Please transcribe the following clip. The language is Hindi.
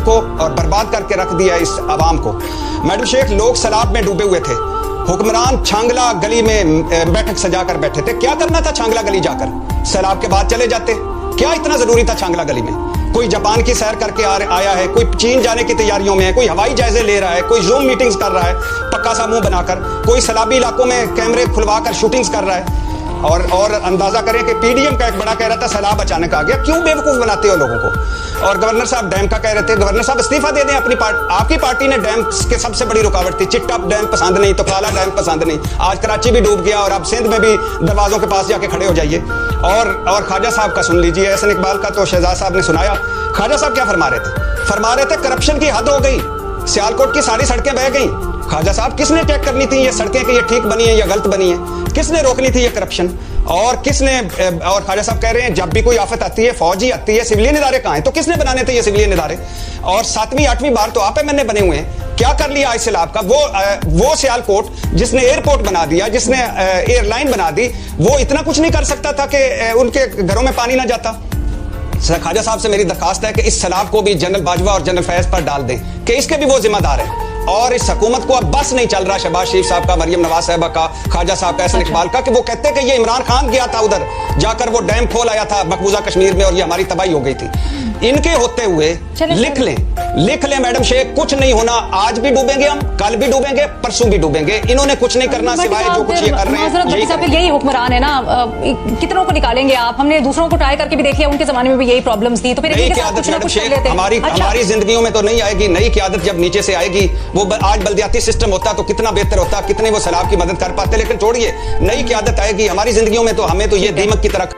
को और बर्बाद करके रख दिया इस आवाम को। मैडम शेख, लोग सैलाब में डूबे हुए थे, हुक्मरान छांगला गली में बैठक सजाकर बैठे थे। क्या करना था छांगला गली जाकर? सैलाब के बाद चले जाते। क्या इतना जरूरी था छांगला गली में? कोई जापान की सैर करके आया है, कोई चीन जाने की तैयारियों में है, कोई हवाई जायजे ले रहा है, कोई जूम मीटिंग्स कर रहा है पक्का सा मुंह बनाकर, कोई सैलाबी इलाकों में कैमरे खुलवाकर शूटिंग्स कर रहा है। और अंदाजा करें कि पीडीएम का एक बड़ा कह रहा था सैलाब अचानक आ गया। क्यों बेवकूफ बनाते हो लोगों को? और गवर्नर साहब डैम का कह रहे थे। गवर्नर साहब इस्तीफा दे दें अपनी आपकी पार्टी ने डैम के सबसे बड़ी रुकावट थी। चिट्टा डैम पसंद नहीं तो काला डैम पसंद नहीं। आज कराची भी डूब गया और अब सिंध में भी दरवाजों के पास जाके खड़े हो जाइए। और ख्वाजा साहब का सुन लीजिए, एहसन इकबाल का तो शहजाद साहब ने सुनाया। ख्वाजा साहब क्या फरमा रहे थे? करप्शन की हद हो गई, सियालकोट की सारी सड़कें बह गई। ख्वाजा साहब, किसने चेक करनी थी ये सड़कें कि ये ठीक बनी है या गलत बनी है? किसने रोकनी थी ये करप्शन? और ख्वाजा साहब कह रहे हैं जब भी कोई आफत आती है फौज ही आती है, सिविलियन इदारे कहां हैं? तो किसने बनाने थे ये सिविलियन इदारे? और 7वीं 8वीं बार तो आप मैंने बने हुए हैं। क्या कर लिया आज सैलाब का? वो सियालकोट जिसने एयरपोर्ट बना दिया, जिसने एयरलाइन बना दी, वो इतना कुछ नहीं कर सकता था कि उनके घरों में पानी ना जाता? ख्वाजा साहब से मेरी दरखास्त है कि इस सैलाब को भी जनरल बाजवा और जनरल फैज पर डाल दें कि इसके भी वो जिम्मेदार हैं। और इस हुकूमत को अब बस नहीं चल रहा शहबाज शरीफ साहब का, मरियम नवाज साहबा का, ख्वाजा साहब का, एहसन इकबाल का, कि वो कहते हैं कि ये इमरान खान गया था उधर जाकर वो डैम खोल आया था मकबूजा कश्मीर में और ये हमारी तबाही हो गई थी। इनके होते हुए लिख लें मैडम शेख, कुछ नहीं होना। आज भी डूबेंगे हम, कल भी डूबेंगे, परसों भी डूबेंगे। इन्होंने कुछ नहीं करना सिवाय जो कुछ ये कर रहे हैं। यही हुक्मरान है ना, कितनों को निकालेंगे आप? हमने दूसरों को ट्राई करके भी देख लिया, उनके जमाने में भी यही प्रॉब्लम्स थी। तो फिर हमारी जिंदगियों में तो नहीं आएगी। नई क़यादत जब नीचे से आएगी, वो आज बल्दियाती सिस्टम होता तो कितना बेहतर होता, कितने वो सैलाब की मदद कर पाते। लेकिन छोड़िए, नई क़यादत आएगी हमारी जिंदगियों में तो हमें तो ये दीमक की तरह